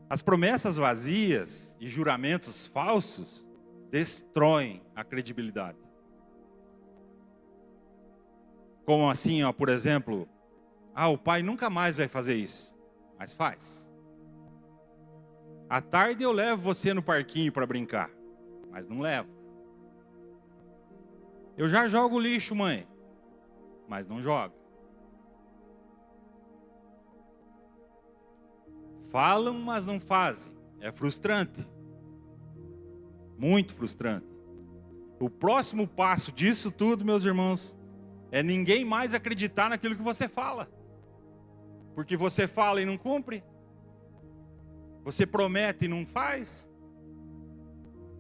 As promessas vazias e juramentos falsos destroem a credibilidade. Como assim, ó, por exemplo, o pai nunca mais vai fazer isso, mas faz. À tarde eu levo você no parquinho para brincar, mas não levo. Eu já jogo lixo, mãe, mas não joga. Falam, mas não fazem. É frustrante. Muito frustrante. O próximo passo disso tudo, meus irmãos, é ninguém mais acreditar naquilo que você fala. Porque você fala e não cumpre. Você promete e não faz.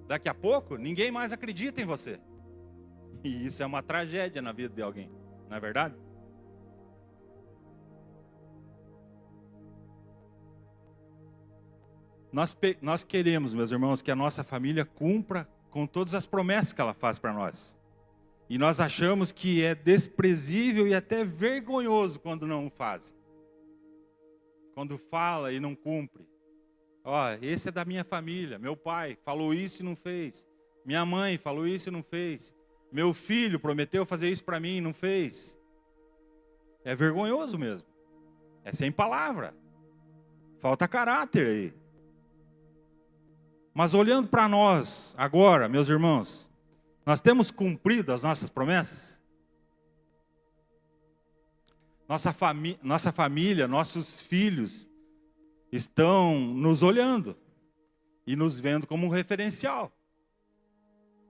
Daqui a pouco, ninguém mais acredita em você. E isso é uma tragédia na vida de alguém, não é verdade? Nós queremos, meus irmãos, que a nossa família cumpra com todas as promessas que ela faz para nós. E nós achamos que é desprezível e até vergonhoso quando não fazem. Quando fala e não cumpre. Esse é da minha família, meu pai falou isso e não fez. Minha mãe falou isso e não fez. Meu filho prometeu fazer isso para mim e não fez. É vergonhoso mesmo. É sem palavra. Falta caráter aí. Mas olhando para nós agora, meus irmãos, nós temos cumprido as nossas promessas? Nossa família, nossos filhos estão nos olhando e nos vendo como um referencial.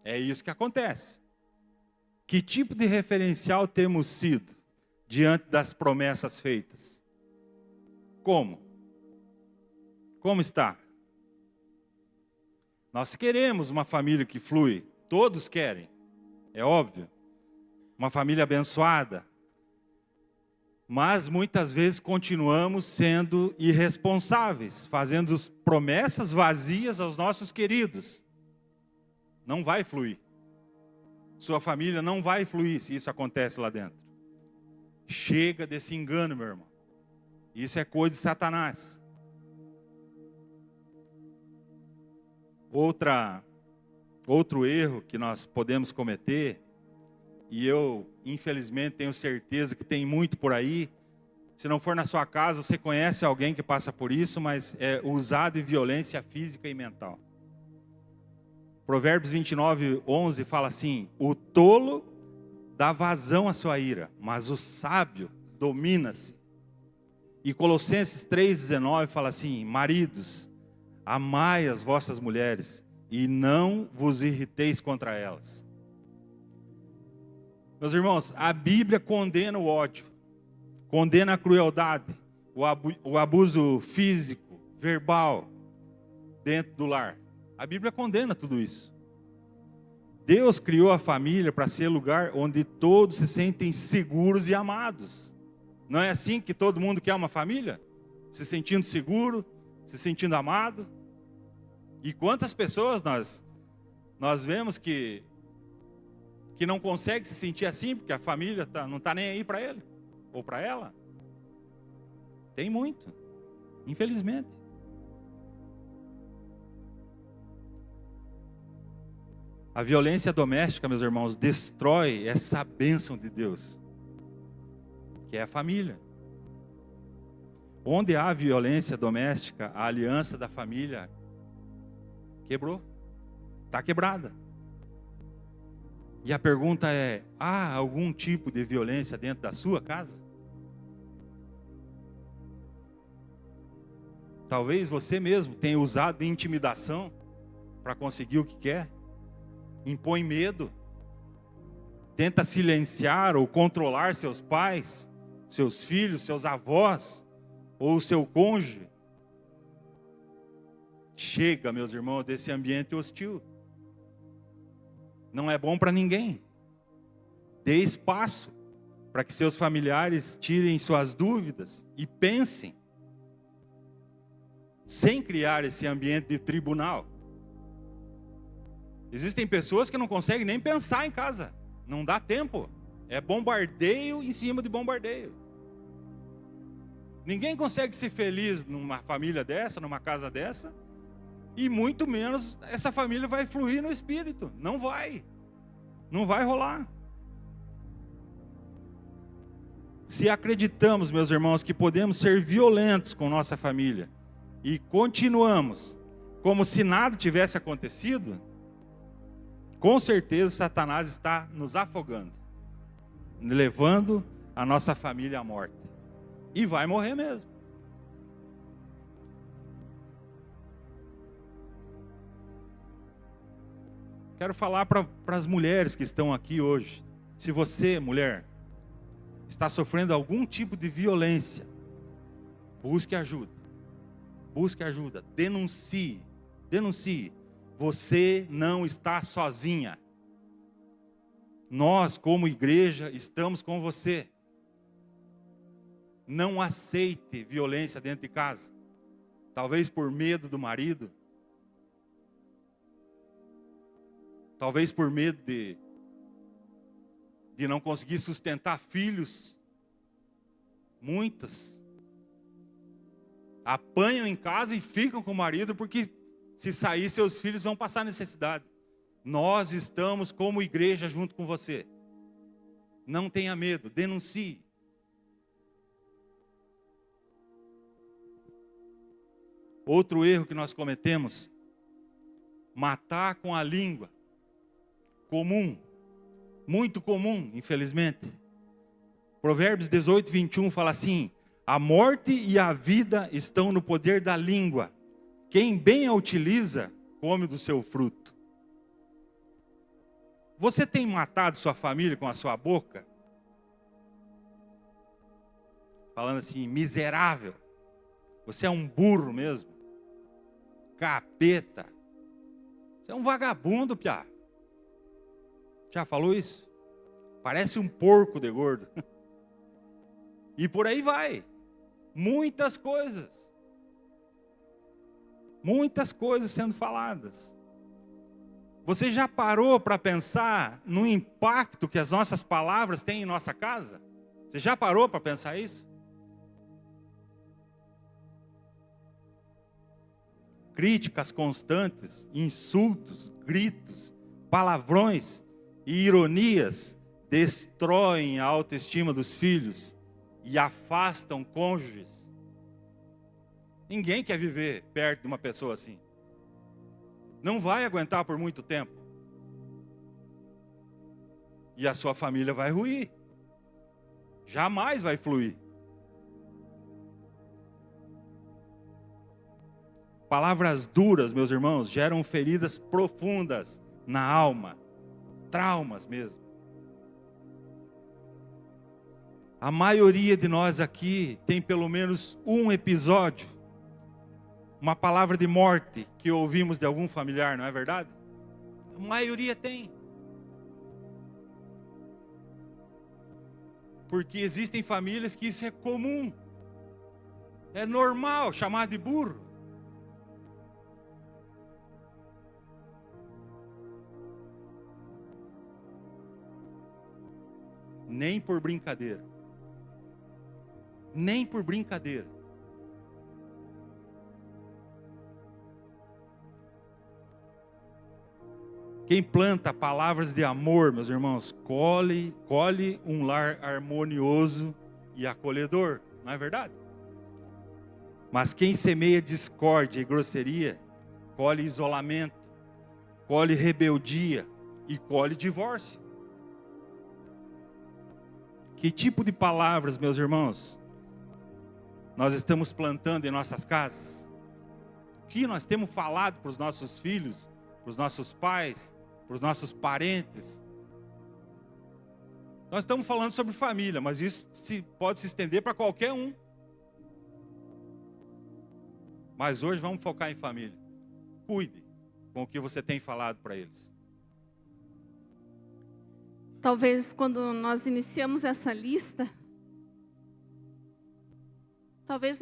É isso que acontece. Que tipo de referencial temos sido diante das promessas feitas? Como? Como está? Nós queremos uma família que flui, todos querem, é óbvio. Uma família abençoada. Mas muitas vezes continuamos sendo irresponsáveis, fazendo promessas vazias aos nossos queridos. Não vai fluir. Sua família não vai fluir se isso acontece lá dentro. Chega desse engano, meu irmão. Isso é coisa de Satanás. Outro erro que nós podemos cometer, e eu, infelizmente, tenho certeza que tem muito por aí. Se não for na sua casa, você conhece alguém que passa por isso, mas é usar de violência física e mental. Provérbios 29:11 fala assim: o tolo dá vazão à sua ira, mas o sábio domina-se. E Colossenses 3:19 fala assim: maridos, amai as vossas mulheres e não vos irriteis contra elas. Meus irmãos, a Bíblia condena o ódio, condena a crueldade, o abuso físico, verbal, dentro do lar. A Bíblia condena tudo isso. Deus criou a família para ser lugar onde todos se sentem seguros e amados. Não é assim que todo mundo quer uma família? Se sentindo seguro, se sentindo amado. E quantas pessoas nós vemos que não consegue se sentir assim, porque a família não está nem aí para ele, ou para ela. Tem muito, infelizmente. A violência doméstica, meus irmãos, destrói essa bênção de Deus, que é a família. Onde há violência doméstica, a aliança da família quebrou, está quebrada. E a pergunta é: há algum tipo de violência dentro da sua casa? Talvez você mesmo tenha usado de intimidação para conseguir o que quer. Impõe medo. Tenta silenciar ou controlar seus pais, seus filhos, seus avós ou o seu cônjuge. Chega, meus irmãos, desse ambiente hostil. Não é bom para ninguém. Dê espaço para que seus familiares tirem suas dúvidas e pensem, sem criar esse ambiente de tribunal. Existem pessoas que não conseguem nem pensar em casa. Não dá tempo. É bombardeio em cima de bombardeio. Ninguém consegue ser feliz numa família dessa, numa casa dessa. E muito menos essa família vai fluir no espírito. Não vai. Não vai rolar. Se acreditamos, meus irmãos, que podemos ser violentos com nossa família e continuamos como se nada tivesse acontecido, com certeza Satanás está nos afogando, levando a nossa família à morte. E vai morrer mesmo. Quero falar para as mulheres que estão aqui hoje. Se você, mulher, está sofrendo algum tipo de violência, busque ajuda. Busque ajuda. Denuncie. Denuncie. Você não está sozinha. Nós, como igreja, estamos com você. Não aceite violência dentro de casa. Talvez por medo do marido. Talvez por medo de não conseguir sustentar filhos. Muitas apanham em casa e ficam com o marido porque se sair seus filhos vão passar necessidade. Nós estamos como igreja junto com você. Não tenha medo, denuncie. Outro erro que nós cometemos, matar com a língua. Comum, muito comum, infelizmente. Provérbios 18, 21 fala assim: a morte e a vida estão no poder da língua. Quem bem a utiliza, come do seu fruto. Você tem matado sua família com a sua boca? Falando assim, miserável. Você é um burro mesmo. Capeta. Você é um vagabundo, piá. Já falou isso? Parece um porco de gordo. E por aí vai. Muitas coisas. Muitas coisas sendo faladas. Você já parou para pensar no impacto que as nossas palavras têm em nossa casa? Você já parou para pensar isso? Críticas constantes, insultos, gritos, palavrões e ironias destroem a autoestima dos filhos e afastam cônjuges. Ninguém quer viver perto de uma pessoa assim. Não vai aguentar por muito tempo. E a sua família vai ruir. Jamais vai fluir. Palavras duras, meus irmãos, geram feridas profundas na alma. Traumas mesmo. A maioria de nós aqui tem pelo menos um episódio, uma palavra de morte que ouvimos de algum familiar, não é verdade? A maioria tem. Porque existem famílias que isso é comum. É normal chamar de burro. Nem por brincadeira. Nem por brincadeira. Quem planta palavras de amor, meus irmãos, colhe um lar harmonioso e acolhedor, não é verdade? Mas quem semeia discórdia e grosseria, colhe isolamento, colhe rebeldia e colhe divórcio. Que tipo de palavras, meus irmãos, nós estamos plantando em nossas casas? que nós temos falado para os nossos filhos, para os nossos pais, para os nossos parentes. Nós estamos falando sobre família, mas isso pode se estender para qualquer um. Mas hoje vamos focar em família. Cuide com o que você tem falado para eles. Talvez quando nós iniciamos essa lista, talvez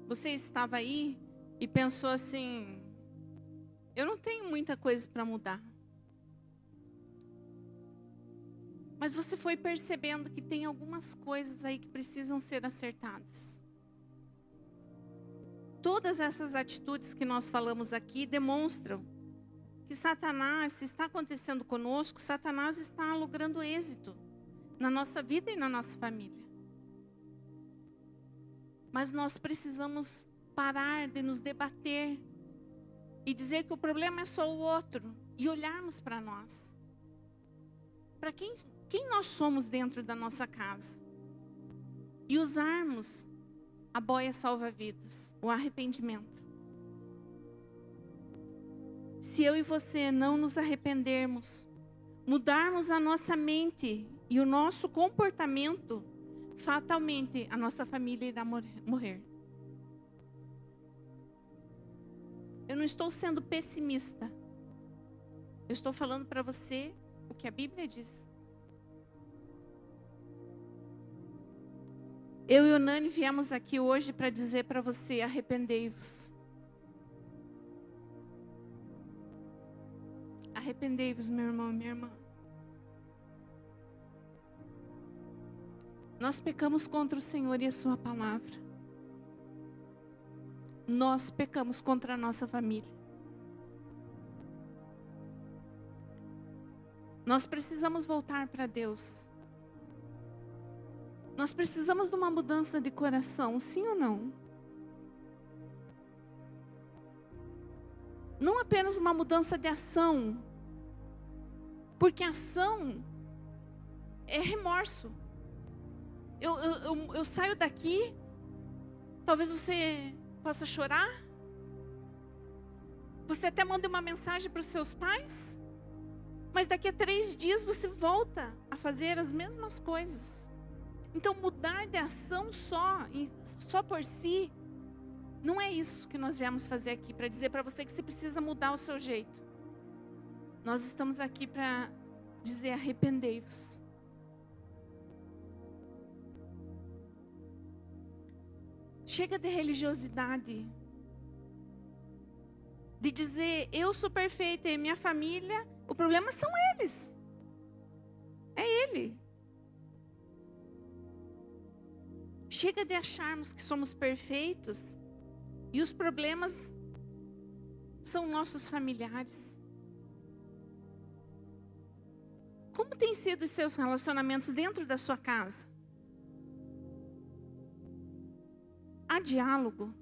você estava aí e pensou assim, eu não tenho muita coisa para mudar. Mas você foi percebendo que tem algumas coisas aí que precisam ser acertadas. Todas essas atitudes que nós falamos aqui demonstram que Satanás, se está acontecendo conosco, Satanás está logrando êxito na nossa vida e na nossa família. Mas nós precisamos parar de nos debater e dizer que o problema é só o outro e olharmos para nós. Para quem nós somos dentro da nossa casa. E usarmos a boia salva-vidas, o arrependimento. Se eu e você não nos arrependermos, mudarmos a nossa mente e o nosso comportamento, fatalmente a nossa família irá morrer. Eu não estou sendo pessimista. Eu estou falando para você o que a Bíblia diz. Eu e o Nani viemos aqui hoje para dizer para você, arrependei-vos. Arrependei-vos, meu irmão e minha irmã. Nós pecamos contra o Senhor e a sua palavra. Nós pecamos contra a nossa família. Nós precisamos voltar para Deus. Nós precisamos de uma mudança de coração, sim ou não? Não apenas uma mudança de ação, porque ação é remorso. Eu saio daqui, talvez você possa chorar, você até manda uma mensagem para os seus pais, mas daqui a 3 dias você volta a fazer as mesmas coisas. Então mudar de ação só por si, não é isso que nós viemos fazer aqui, para dizer para você que você precisa mudar o seu jeito. Nós estamos aqui para dizer arrependei-vos. Chega de religiosidade, de dizer eu sou perfeita e minha família, o problema são eles, é ele. Chega de acharmos que somos perfeitos e os problemas são nossos familiares. Como têm sido os seus relacionamentos dentro da sua casa? Há diálogo?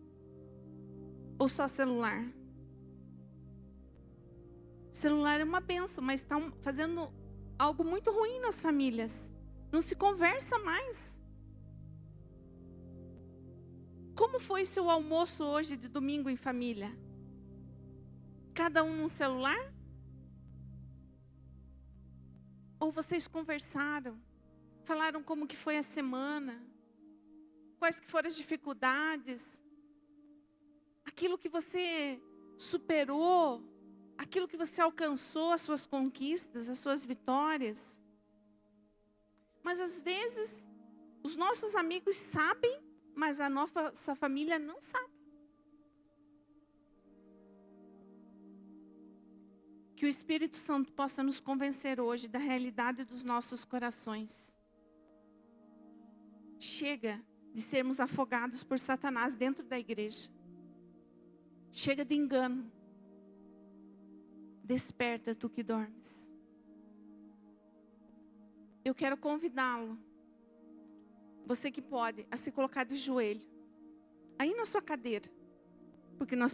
Ou só celular? Celular é uma bênção, mas está fazendo algo muito ruim nas famílias. Não se conversa mais. Como foi seu almoço hoje de domingo em família? Cada um num celular? Ou vocês conversaram? Falaram como que foi a semana? Quais que foram as dificuldades? Aquilo que você superou? Aquilo que você alcançou, as suas conquistas, as suas vitórias? Mas às vezes, os nossos amigos sabem, mas a nossa família não sabe. Que o Espírito Santo possa nos convencer hoje da realidade dos nossos corações. Chega de sermos afogados por Satanás dentro da igreja. Chega de engano. Desperta, tu que dormes. Eu quero convidá-lo, você que pode, a se colocar de joelho, aí na sua cadeira, porque nós